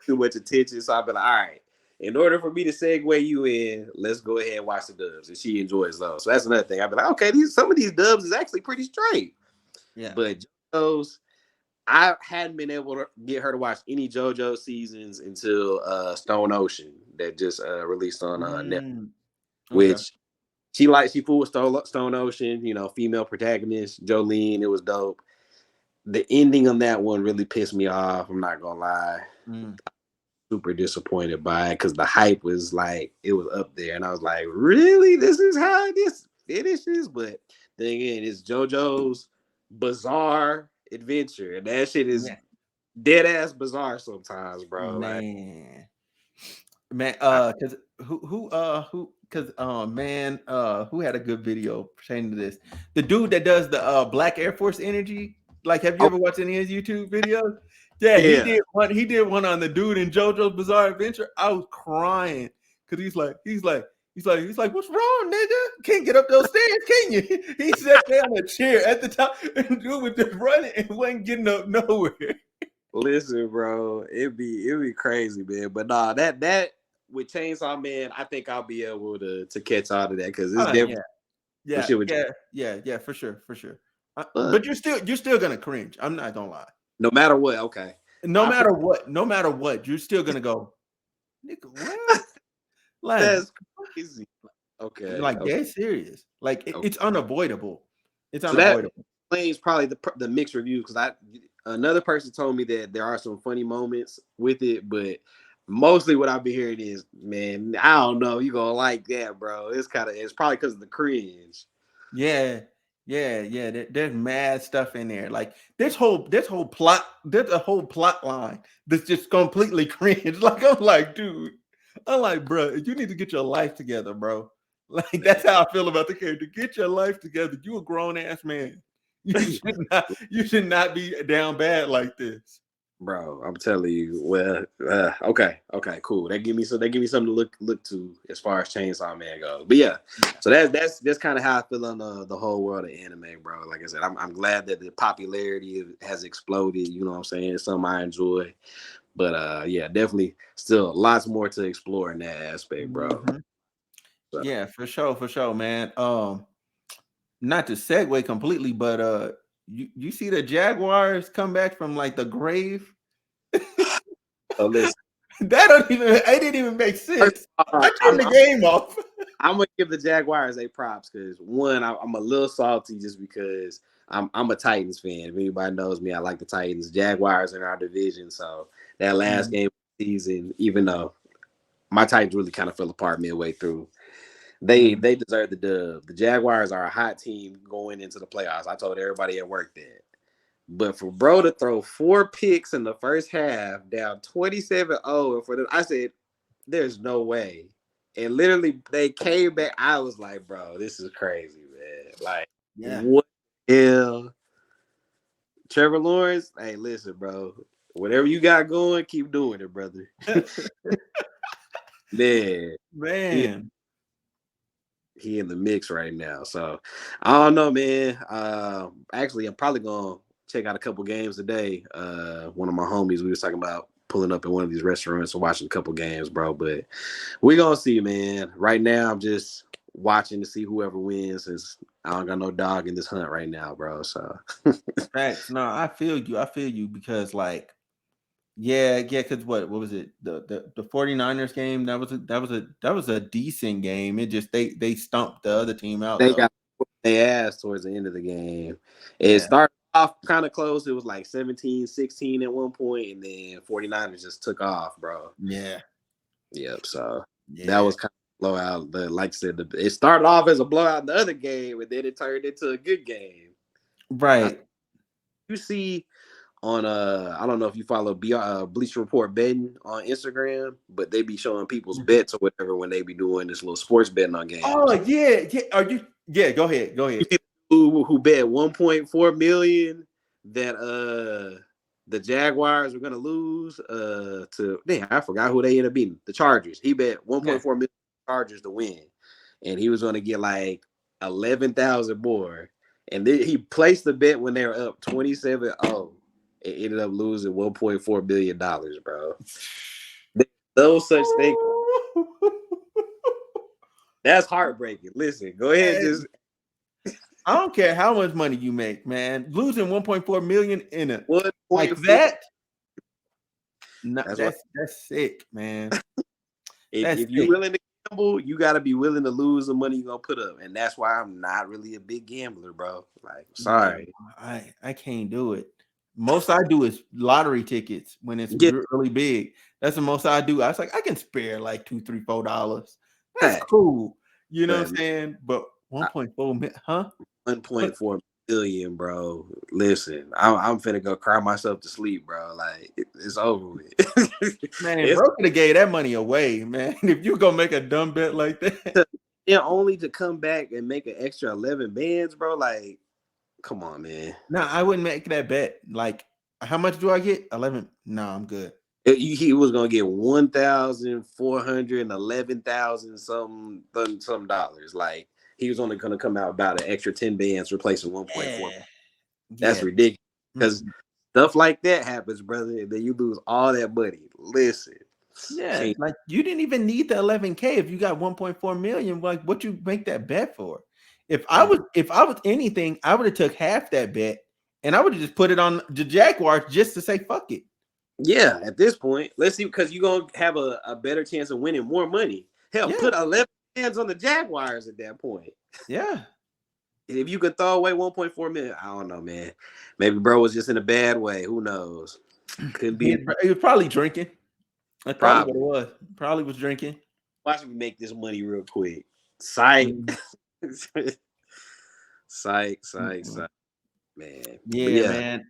too much attention. So I've been like, all right, in order for me to segue you in, let's go ahead and watch the dubs. And she enjoys those. So that's another thing. I've been like, okay, some of these dubs is actually pretty straight. Yeah. But JoJo's, I hadn't been able to get her to watch any JoJo seasons until Stone Ocean that just released on Netflix, which she fooled with Stone Ocean, you know, female protagonist, Jolene. It was dope. The ending on that one really pissed me off. I'm not gonna lie. Super disappointed by it because the hype was like, it was up there. And I was like, really? This is how this finishes? But then again, it's JoJo's bizarre adventure, and that shit is dead ass bizarre sometimes, bro. Man, because who had a good video pertaining to this? The dude that does the Black Air Force Energy. Like, have you ever watched any of his YouTube videos? Yeah, he did one on the dude in JoJo's Bizarre Adventure. I was crying because he's like, what's wrong, nigga? Can't get up those stairs, can you? He sat there on a chair at the top, and dude was just running and wasn't getting up nowhere. Listen, bro, it'd be crazy, man. But nah, that with Chainsaw Man, I think I'll be able to catch on to that because it's definitely Yeah, shit with for sure, for sure. but But you're still gonna cringe. I'm not gonna lie. no matter what, okay. No matter what, you're still gonna go, nigga, what? Like, That's crazy. Okay, like okay. dead serious. Like Okay. it's unavoidable. It's So that unavoidable. explains probably the mixed reviews because another person told me that there are some funny moments with it, but mostly what I've been hearing is, man, I don't know, you gonna like that, bro. It's probably because of the cringe. Yeah, yeah. There's mad stuff in there. Like this whole plot. There's a whole plot line that's just completely cringe. Like I'm like, bro, you need to get your life together, bro. Like that's how I feel about the character. Get your life together. You a grown ass man. You should not be down bad like this. Bro, I'm telling you. Well, okay, cool. They give me something to look to as far as Chainsaw Man goes. But yeah, so that's kind of how I feel on the whole world of anime, bro. Like I said, I'm glad that the popularity has exploded. You know what I'm saying? It's something I enjoy. But yeah, definitely still lots more to explore in that aspect, bro. Mm-hmm. So. Yeah, for sure, man. Not to segue completely, but you see the Jaguars come back from like the grave. So listen, It didn't even make sense. I turned the game off. I'm gonna give the Jaguars a props because one, I'm a little salty just because I'm a Titans fan. If anybody knows me, I like the Titans. Jaguars in our division, so that last game of the season, even though my Titans really kind of fell apart midway through, they deserve the dub. The Jaguars are a hot team going into the playoffs. I told everybody at work that. But for bro to throw 4 picks in the first half, down 27-0, and for them, I said, there's no way. And literally, they came back. I was like, bro, this is crazy, man. Like, what the hell? Trevor Lawrence, hey, listen, bro. Whatever you got going, keep doing it, brother. Man. He in the mix right now. So, I don't know, man. Actually, I'm probably going to check out a couple games today. One of my homies, we was talking about pulling up in one of these restaurants and watching a couple games, bro. But we gonna see, man. Right now, I'm just watching to see whoever wins, since I don't got no dog in this hunt right now, bro. So, Facts. No, I feel you because like, because what was it? The 49ers game, that was a decent game. It just they stumped the other team out. They got their ass towards the end of the game. It started off kind of close. It was like 17-16 at one point, and then 49ers just took off, bro. Yeah. Yep. So that was kind of a blowout. But like I said, it started off as a blowout in the other game, and then it turned into a good game. Right. You see on I don't know if you follow Bleacher Report betting on Instagram, but they be showing people's bets or whatever when they be doing this little sports betting on games. Oh yeah. Are you? Yeah. Go ahead. Who bet 1.4 million that the Jaguars were gonna lose to I forgot who they ended up beating, the Chargers. He bet 1.4 million Chargers to win, and he was gonna get like 11,000 more. And then he placed the bet when they were up 27-0. It ended up losing $1.4 billion, bro. Those such things. That's heartbreaking. Listen, go ahead, just. I don't care how much money you make, man. Losing 1.4 million in a like that. No, that's sick, man. If you're willing to gamble, you got to be willing to lose the money you're gonna put up, and that's why I'm not really a big gambler, bro. Like, sorry, I can't do it. Most I do is lottery tickets when it's really big. That's the most I do. I was like, I can spare like $2, $3, $4. That's cool. You know what I'm saying? But 1.4 million, huh? 1.4 billion, bro. Listen, I'm finna go cry myself to sleep, bro. Like, it's over with. Man, bro could have gave that money away, man. If you gonna make a dumb bet like that. Yeah, only to come back and make an extra 11 bands, bro. Like, come on, man. No, I wouldn't make that bet. Like, how much do I get? 11. No, I'm good. He was gonna get 1,411,000 some dollars. Like, he was only gonna come out about an extra 10 bands replacing 1.4. That's ridiculous. Because stuff like that happens, brother, and then you lose all that money. Listen. Yeah, like you didn't even need the 11K if you got 1.4 million. Like, what you make that bet for? If I was anything, I would have took half that bet and I would have just put it on the Jaguars just to say fuck it. Yeah, at this point, let's see, because you're gonna have a better chance of winning more money. Hell, put 11 hands on the Jaguars at that point. Yeah. If you could throw away 1.4 million, I don't know, man. Maybe bro was just in a bad way. Who knows? Could be. He was probably drinking. That's probably what it was. Probably was drinking. Watch me make this money real quick. Psych. Psych. Man. Yeah,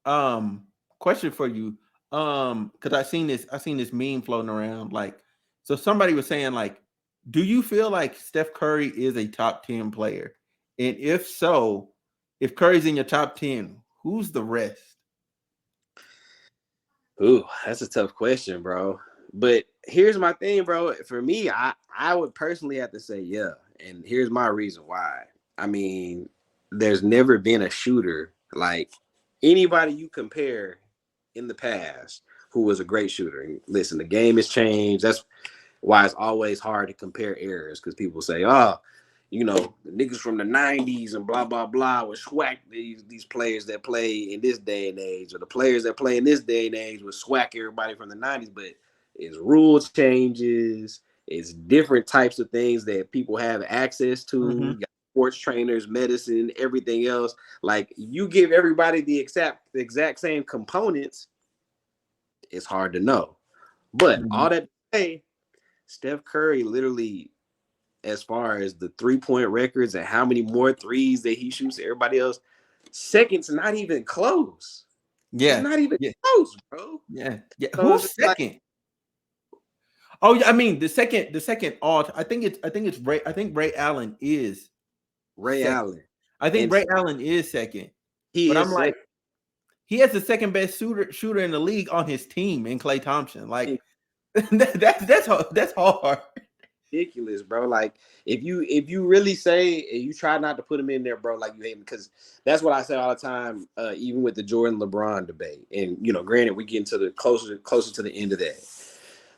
man. Question for you. Because I seen this meme floating around. Like, so somebody was saying, like, do you feel like Steph Curry is a top 10 player? And if so, if Curry's in your top 10, who's the rest? Ooh, that's a tough question, bro. But here's my thing, bro. For me, I would personally have to say yeah. And here's my reason why. I mean, there's never been a shooter like anybody you compare in the past who was a great shooter. And listen, the game has changed. That's why it's always hard to compare eras, because people say, oh, you know, the niggas from the 90s and blah, blah, blah would swag these players that play in this day and age, or the players that play in this day and age would swag everybody from the 90s. But it's rules changes. It's different types of things that people have access to. You got sports trainers, medicine, everything else. Like, you give everybody the exact same components, it's hard to know. But all that to say, Steph Curry literally, as far as the 3-point records and how many more threes that he shoots to everybody else, second's not even close. Yeah. It's not even close, bro. Yeah. So who's second? Like, oh, yeah, I mean, the second all, I think it's Ray. I think Ray Allen is Ray second. Allen. I think Ray Allen is second. He is like, he has the second best shooter in the league on his team in Klay Thompson. Like, that's hard. Ridiculous, bro. Like, if you really say, and you try not to put him in there, bro, like you hate him, because that's what I say all the time, even with the Jordan LeBron debate. And, you know, granted, we get into the closer to the end of that,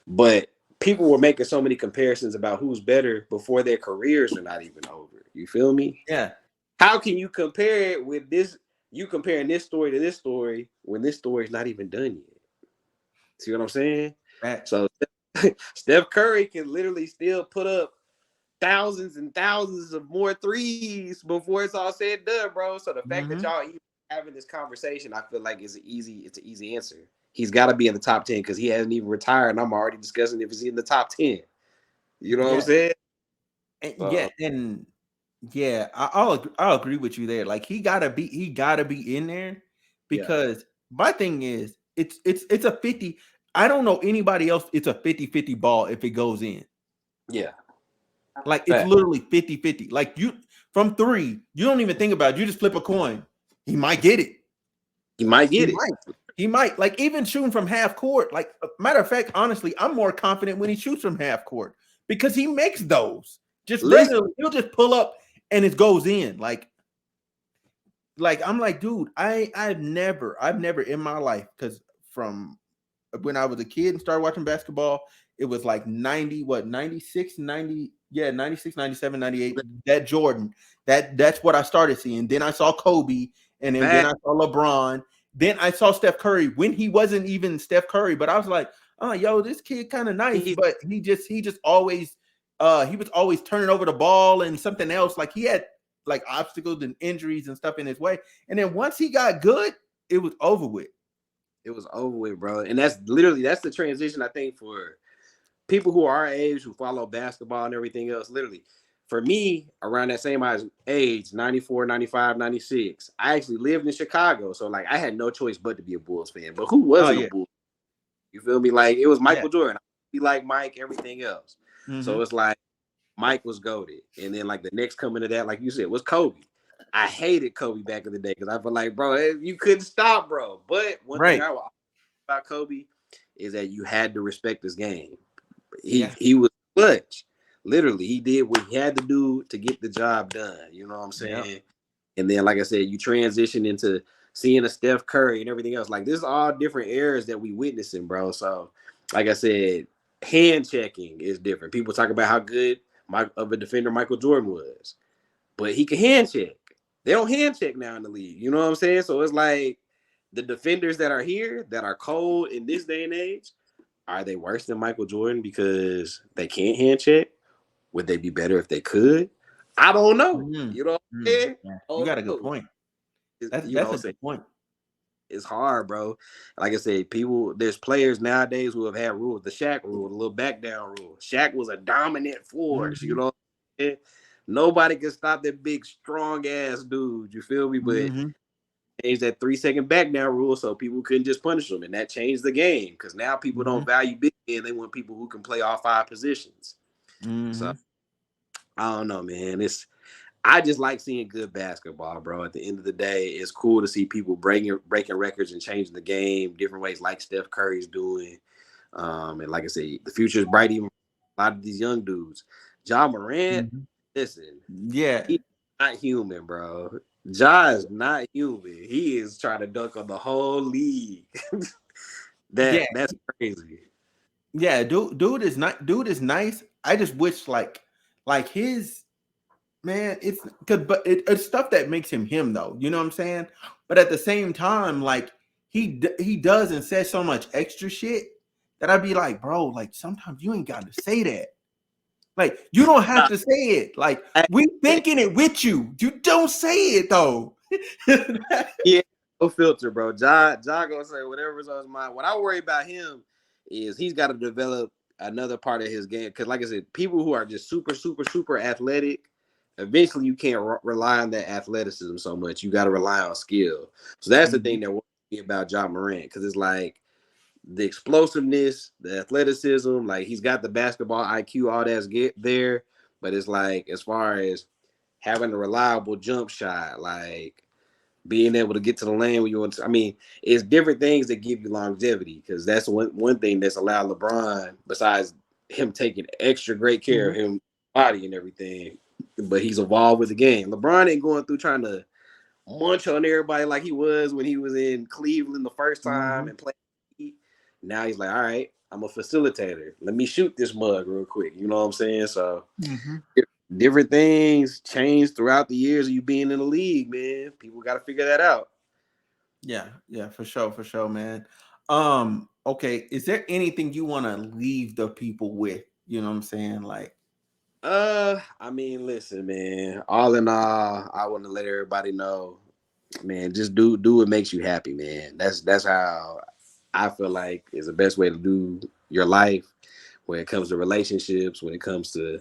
but people were making so many comparisons about who's better before their careers are not even over. You feel me? Yeah. How can you compare it with this? You comparing this story to this story when this story is not even done yet. See what I'm saying? Right. So Steph Curry can literally still put up thousands and thousands of more threes before it's all said and done, bro. So the fact that y'all even having this conversation, I feel like it's an easy answer. He's got to be in the top 10 because he hasn't even retired, and I'm already discussing if he's in the top 10. You know what I'm saying? And I'll agree with you there. Like, he gotta be in there, because my thing is it's a 50. I don't know anybody else. It's a 50-50 ball if it goes in. Yeah. Like, it's literally 50-50. Like, you from three, you don't even think about it. You just flip a coin. He might get it. He might get it. He might. Like, even shooting from half court. Like, matter of fact, honestly, I'm more confident when he shoots from half court because he makes those. Just regularly, he'll just pull up and it goes in. Like I'm like, dude, I've never in my life, because from when I was a kid and started watching basketball, it was like 96, 97, 98. That Jordan, that's what I started seeing. Then I saw Kobe, and then I saw LeBron. Then I saw Steph Curry when he wasn't even Steph Curry, but I was like, oh, yo, this kid kind of nice, but he just always he was always turning over the ball and something else. Like, he had like obstacles and injuries and stuff in his way. And then once he got good, it was over with. It was over with, bro. And that's the transition, I think, for people who are our age, who follow basketball and everything else. Literally, for me, around that same age, 94, 95, 96, I actually lived in Chicago. So, like, I had no choice but to be a Bulls fan. But who wasn't a Bulls? You feel me? Like, it was Michael Jordan. He like Mike, everything else. So it's like Mike was goated. And then, like, the next coming to that, like you said, was Kobe. I hated Kobe back in the day because I feel like, bro, you couldn't stop, bro. But one thing I will about Kobe is that you had to respect his game. He was clutch. Literally, he did what he had to do to get the job done. You know what I'm saying? Yeah. And then, like I said, you transition into seeing a Steph Curry and everything else. Like, this is all different eras that we witnessing, bro. So, like I said, hand checking is different. People talk about how good of a defender Michael Jordan was. but he can hand check. They don't hand check now in the league. You know what I'm saying? So it's like the defenders that are here that are cold in this day and age, are they worse than Michael Jordan because they can't hand check? Would they be better if they could? I don't know. You know what I'm saying? Yeah. You got a good point. That's a good point. It's hard, bro. Like I said, there's players nowadays who have had rules. The Shaq rule, the little back down rule. Shaq was a dominant force. You know what I'm saying? Nobody can stop that big, strong ass dude. You feel me? But changed that 3-second back down rule so people couldn't just punish them, and that changed the game because now people don't value big men. They want people who can play all 5 positions. So I don't know, man. I just like seeing good basketball, bro. At the end of the day, it's cool to see people breaking records and changing the game different ways, like Steph Curry's doing. And like I said, the future is bright. Even a lot of these young dudes, Ja Morant. Listen, he's not human, bro. Ja is not human. He is trying to dunk on the whole league. That's crazy. Yeah, dude is not. Dude is nice. I just wish like his. Man, it's good, but it's stuff that makes him though. You know what I'm saying? But at the same time, like he does and says so much extra shit that I'd be like, bro, like sometimes you ain't got to say that. Like you don't have to say it. Like we thinking it with you. You don't say it though. Yeah, no filter, bro. Ja gonna say whatever's on his mind. What I worry about him is he's got to develop another part of his game. Because, like I said, people who are just super, super, super athletic. Eventually, you can't rely on that athleticism so much. You got to rely on skill. So that's the thing that worries me about Ja Morant, because it's like the explosiveness, the athleticism, like he's got the basketball IQ, all that's there. But it's like as far as having a reliable jump shot, like being able to get to the lane when you want to. I mean, it's different things that give you longevity, because that's one thing that's allowed LeBron, besides him taking extra great care of him body and everything. But he's evolved with the game. LeBron ain't going through trying to munch on everybody like he was when he was in Cleveland the first time and played. Now he's like, all right, I'm a facilitator. Let me shoot this mug real quick. You know what I'm saying? So different things change throughout the years of you being in the league, man. People got to figure that out. Yeah, for sure, man. Okay, is there anything you want to leave the people with? You know what I'm saying? Like, I mean, listen, man. All in all, I want to let everybody know, man, just do what makes you happy, man. That's how I feel like is the best way to do your life when it comes to relationships, when it comes to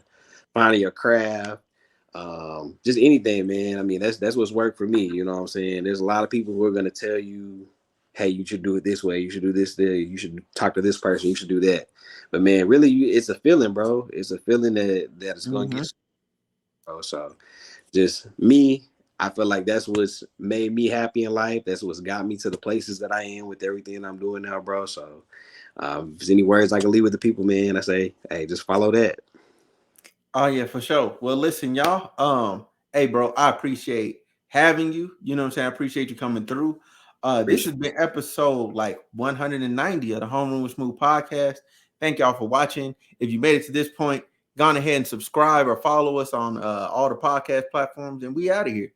finding your craft, just anything, man. I mean, that's what's worked for me. You know what I'm saying? There's a lot of people who are gonna tell you, hey, you should do it this way, you should do this there, you should talk to this person, you should do that. But man, really, it's a feeling, bro. It's a feeling that is gonna get, bro. So just me, I feel like that's what's made me happy in life. That's what's got me to the places that I am with everything I'm doing now, bro. So if there's any words I can leave with the people, man, I say, hey, just follow that. Oh yeah, for sure. Well, listen, y'all. Hey, bro, I appreciate having you. You know what I'm saying? I appreciate you coming through. This has been episode like 190 of the Homeroom with Smooth podcast. Thank y'all for watching. If you made it to this point, go on ahead and subscribe or follow us on all the podcast platforms, and we out of here.